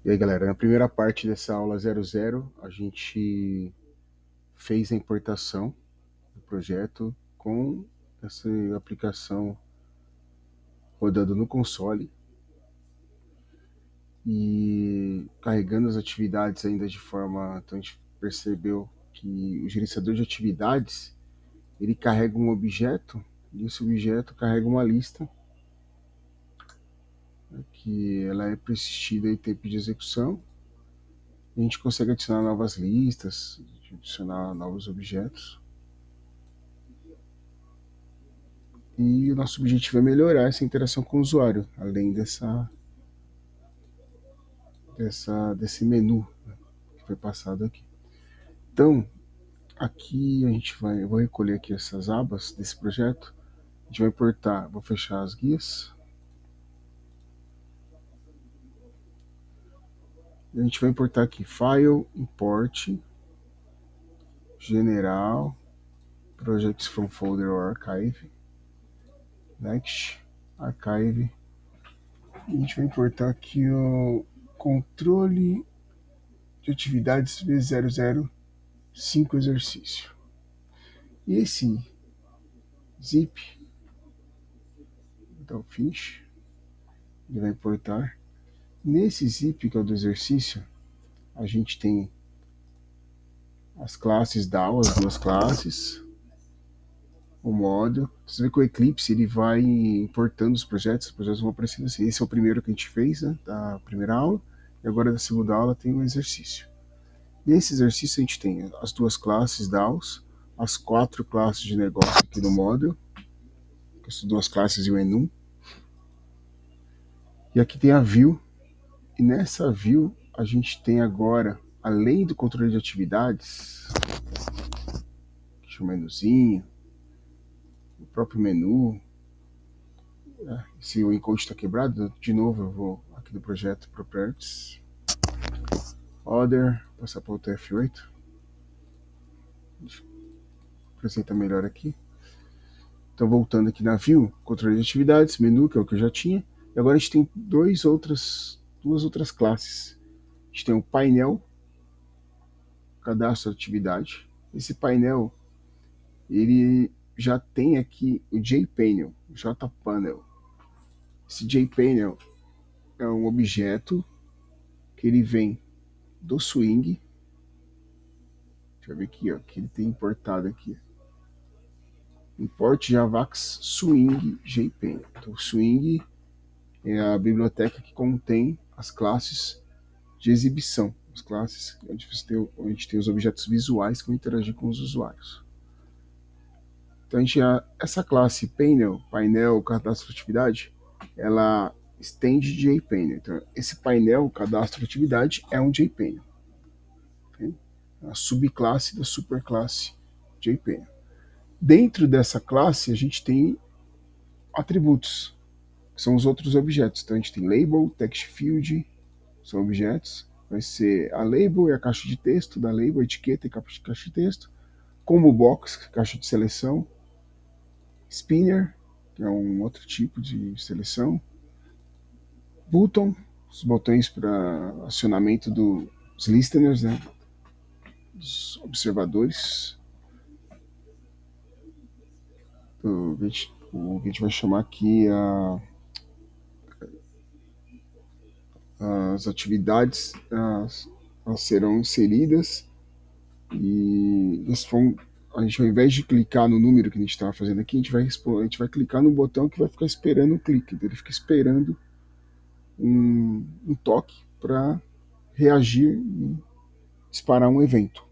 E aí, galera, na primeira parte dessa aula 00, a gente fez a importação do projeto com essa aplicação rodando no console e carregando as atividades ainda de forma... Então a gente percebeu que o gerenciador de atividades, ele carrega um objeto e esse objeto carrega uma lista, né, que ela é persistida em tempo de execução. A gente consegue adicionar novas listas, adicionar novos objetos. E o nosso objetivo é melhorar essa interação com o usuário, além desse menu, né, que foi passado aqui. Então, aqui eu vou recolher aqui essas abas desse projeto. A gente vai importar, vou fechar as guias. A gente vai importar aqui File, Import, General, Projects from Folder or Archive, Next, Archive. E a gente vai importar aqui o controle de atividades V005 exercício. E esse zip, então finish, ele vai importar. Nesse zip, que é o do exercício, a gente tem as classes DAO, as duas classes, o módulo. Você vê que o Eclipse ele vai importando os projetos vão aparecendo assim. Esse é o primeiro que a gente fez, né, da primeira aula, e agora da segunda aula tem o exercício. Nesse exercício a gente tem as duas classes DAOs, as 4 classes de negócio aqui no módulo, que são duas classes e o enum. E aqui tem a view, e nessa view a gente tem agora, além do controle de atividades, deixa o menuzinho, o próprio menu, né? Se o encode está quebrado, de novo eu vou aqui no projeto Properties, Other, passar para o TF8, deixa eu apresentar melhor aqui. Então voltando aqui na view, controle de atividades, menu, que é o que eu já tinha, e agora a gente tem duas outras classes. A gente tem o painel, cadastro de atividade. Esse painel, ele já tem aqui o JPanel, JPanel. Esse JPanel é um objeto que ele vem do Swing. Deixa eu ver aqui, ó, que ele tem importado aqui. Import Javax Swing JPanel. Então, Swing é a biblioteca que contém as classes de exibição, as classes onde a gente tem os objetos visuais que vão interagir com os usuários. Então, essa classe painel, cadastro atividade, ela estende JPanel. Então, esse painel, cadastro atividade, é um JPanel. Okay? A subclasse da superclasse JPanel. Dentro dessa classe, a gente tem atributos, que são os outros objetos. Então, a gente tem label, text field, são objetos. Vai ser a label e a caixa de texto da label, a etiqueta e caixa de texto. Combo box, caixa de seleção. Spinner, que é um outro tipo de seleção. Button, os botões para acionamento dos listeners, né, dos observadores. O que a gente vai chamar aqui as atividades elas serão inseridas e a gente, ao invés de clicar no número que a gente estava fazendo aqui, a gente vai clicar no botão que vai ficar esperando o clique. Então ele fica esperando um toque para reagir e disparar um evento.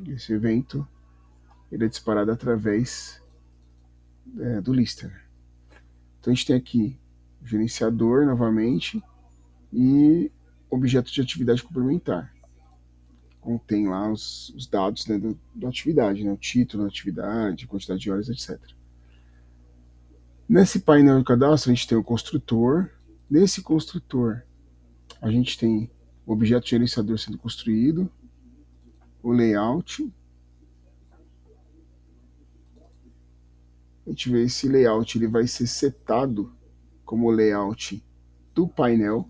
Esse evento ele é disparado através do listener. Então a gente tem aqui o gerenciador novamente e objeto de atividade complementar. Contém lá os dados, né, da atividade, né, o título da atividade, quantidade de horas, etc. Nesse painel de cadastro a gente tem o construtor. Nesse construtor a gente tem o objeto gerenciador sendo construído, o layout. A gente vê esse layout, ele vai ser setado como layout do painel.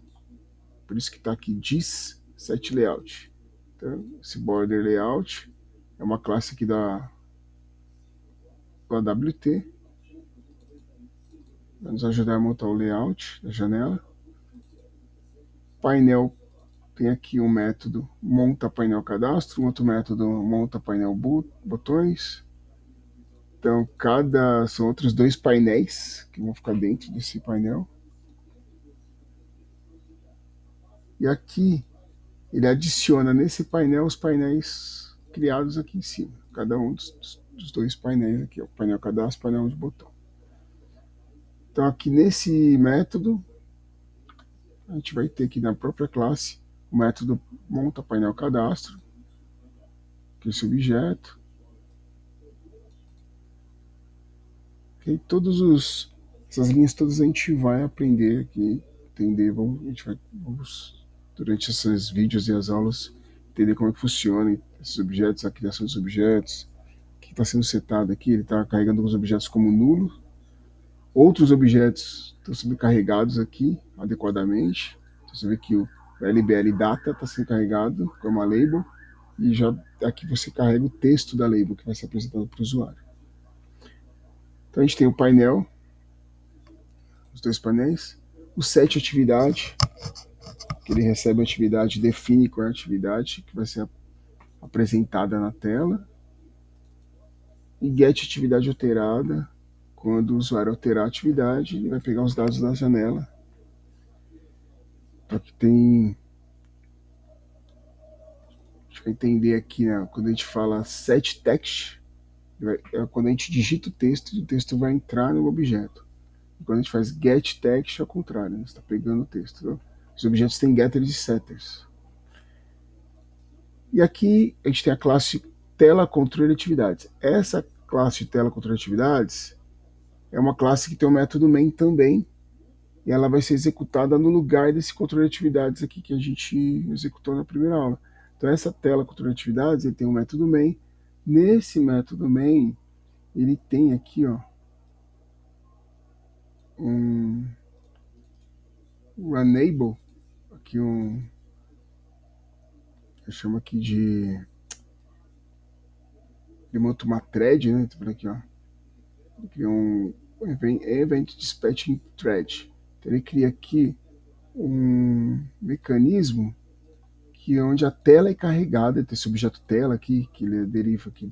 Por isso que está aqui diz set layout. Então, esse border layout é uma classe aqui da AWT. Vai nos ajudar a montar o layout da janela. Painel, tem aqui um método monta painel cadastro, um outro método monta painel botões. Então, são outros 2 painéis que vão ficar dentro desse painel. E aqui ele adiciona nesse painel os painéis criados aqui em cima. Cada um dos 2 painéis aqui, o painel cadastro e o painel de botão. Então aqui nesse método, a gente vai ter aqui na própria classe o método monta painel cadastro, que é esse objeto. Okay? Essas linhas todas a gente vai aprender aqui, entender, vamos durante esses vídeos e as aulas, entender como é que funciona esses objetos, a criação dos objetos, o que está sendo setado aqui, ele está carregando alguns objetos como nulo, outros objetos estão sendo carregados aqui adequadamente, então você vê que o LBL data está sendo carregado como uma label, e já aqui você carrega o texto da label que vai ser apresentado para o usuário. Então a gente tem o painel, os 2 painéis, o set atividade, que ele recebe a atividade, define qual é a atividade que vai ser apresentada na tela, e get atividade alterada, quando o usuário alterar a atividade, ele vai pegar os dados da janela. Então aqui tem, a gente vai entender aqui, né, quando a gente fala set text, é quando a gente digita o texto vai entrar no objeto. E quando a gente faz get text, é o contrário, né, você está pegando o texto. Né? Os objetos têm getters e setters. E aqui a gente tem a classe tela controle atividades. Essa classe tela controle atividades é uma classe que tem o método main também, e ela vai ser executada no lugar desse controle de atividades aqui que a gente executou na primeira aula. Então essa tela controle de atividades, ele tem um método main. Nesse método main, ele tem aqui, ó, um runable, aqui eu chamo aqui de ele monta uma thread, né? Então, aqui, ó, ele cria um event dispatching thread. Então ele cria aqui um mecanismo que é onde a tela é carregada, tem esse objeto tela aqui, que ele deriva aqui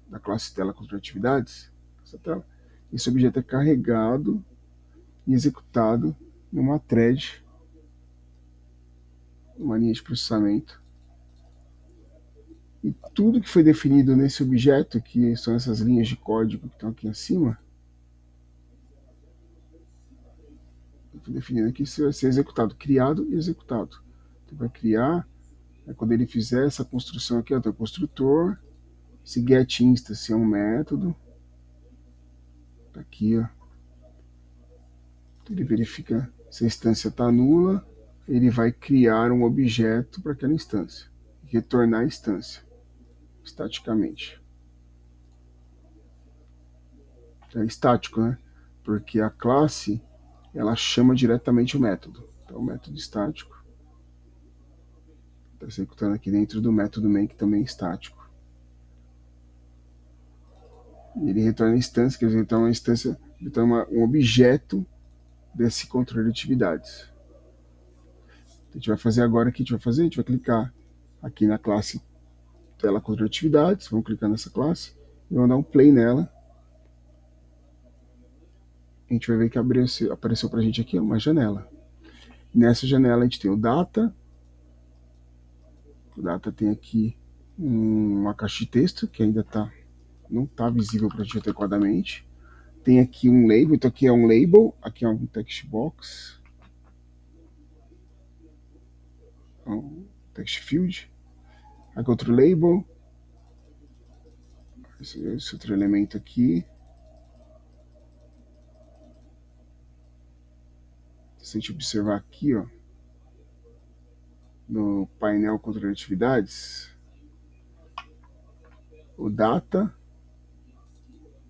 da classe tela controle atividades, essa tela. Esse objeto é carregado e executado numa thread, uma linha de processamento. E tudo que foi definido nesse objeto, que são essas linhas de código que estão aqui acima, foi definido aqui, isso vai ser executado, criado e executado. Então vai criar, quando ele fizer essa construção aqui, ó, tem o construtor, esse getInstance é um método, tá aqui, ó. Ele verifica se a instância está nula, ele vai criar um objeto para aquela instância, retornar a instância, estaticamente. É estático, né? Porque a classe, ela chama diretamente o método. Então, o método estático está executando aqui dentro do método main, que também é estático. E ele retorna a instância, quer dizer, então uma instância, então um objeto desse controle de atividades. A gente vai fazer agora o que a gente vai fazer? A gente vai clicar aqui na classe tela controle de atividades, vamos clicar nessa classe e vamos dar um play nela. A gente vai ver que apareceu para a gente aqui uma janela. Nessa janela a gente tem o data. O data tem aqui uma caixa de texto que ainda não está visível para a gente adequadamente. Tem aqui um label, então aqui é um label, aqui é um text box, um text field. Aqui outro label, esse outro elemento aqui. Se a gente observar aqui, ó, no painel controle de atividades, o data,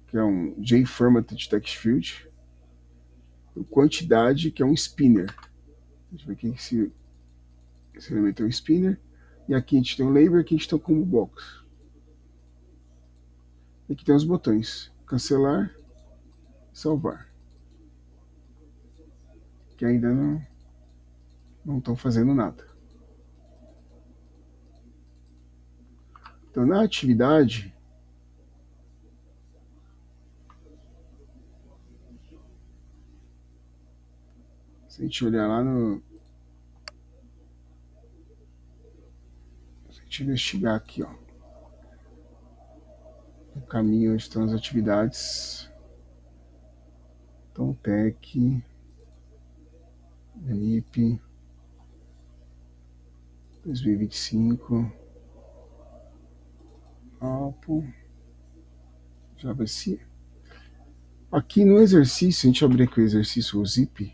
que é um JFormatted text field, o quantidade, que é um spinner. A gente vê que esse Esse elemento é o spinner. E aqui a gente tem o label, aqui a gente tem o combo box. E aqui tem os botões cancelar, salvar, que ainda não estão fazendo nada. Então, na atividade, se a gente olhar lá no... Se a gente investigar aqui, ó, o caminho onde estão as atividades, então, TEC, NIP, 2025, Alpo, JavaC. Aqui no exercício, a gente abrir aqui o exercício, o zip,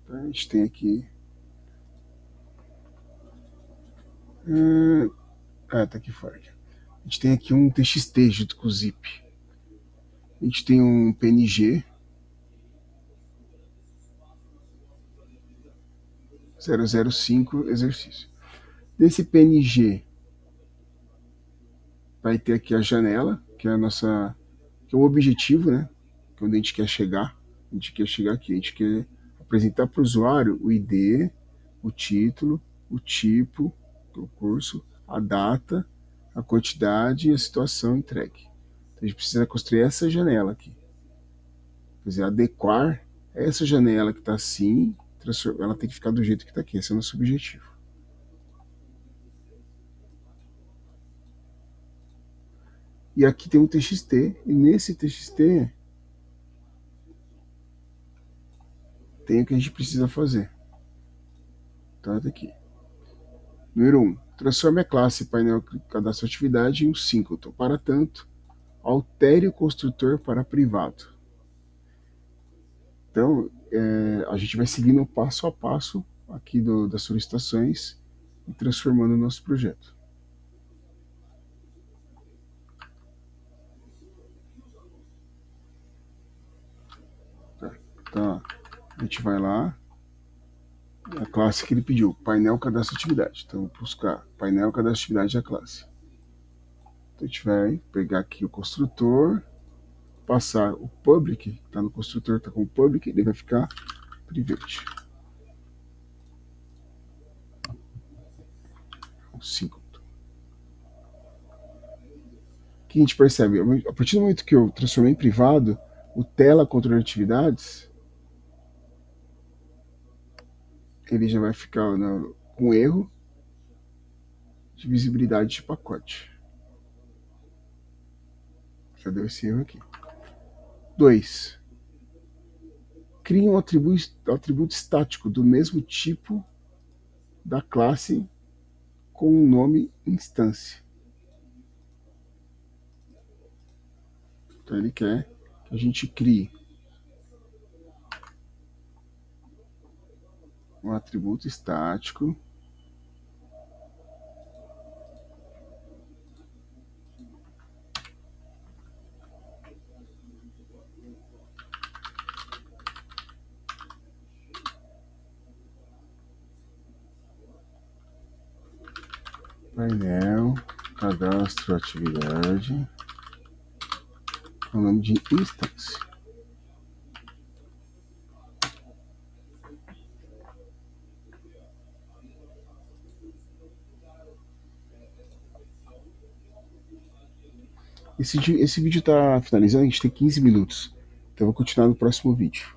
a gente tem aqui... tá aqui fora. A gente tem aqui um TXT junto com o zip. A gente tem um PNG 005 exercício. Desse PNG vai ter aqui a janela, que é a nossa, que é o objetivo, né? Que é onde a gente quer chegar. A gente quer chegar aqui, a gente quer apresentar para o usuário o ID, o título, o tipo do curso, a data, a quantidade e a situação entregue. Então a gente precisa construir essa janela aqui. Quer dizer, adequar essa janela que está assim, ela tem que ficar do jeito que está aqui. Esse é o nosso objetivo. E aqui tem um TXT, e nesse TXT tem o que a gente precisa fazer. Então, tá aqui. Número 1. Transforme a classe painel cadastro atividade em um singleton. Para tanto, altere o construtor para privado. Então, a gente vai seguindo passo a passo aqui das solicitações e transformando o nosso projeto. Tá. Então, a gente vai lá, a classe que ele pediu, painel cadastro atividade. Então, vou buscar painel cadastro atividade da classe. Então, a gente vai pegar aqui o construtor, passar o public, que está no construtor, está com o public, ele vai ficar private. 5. O que a gente percebe? A partir do momento que eu transformei em privado, o tela controle atividades, ele já vai ficar com erro de visibilidade de pacote. Já deu esse erro aqui. 2. Crie um atributo estático do mesmo tipo da classe com o nome instância. Então ele quer que a gente crie um atributo estático painel cadastro atividade com o nome de instância. Esse vídeo está finalizando, a gente tem 15 minutos. Então eu vou continuar no próximo vídeo.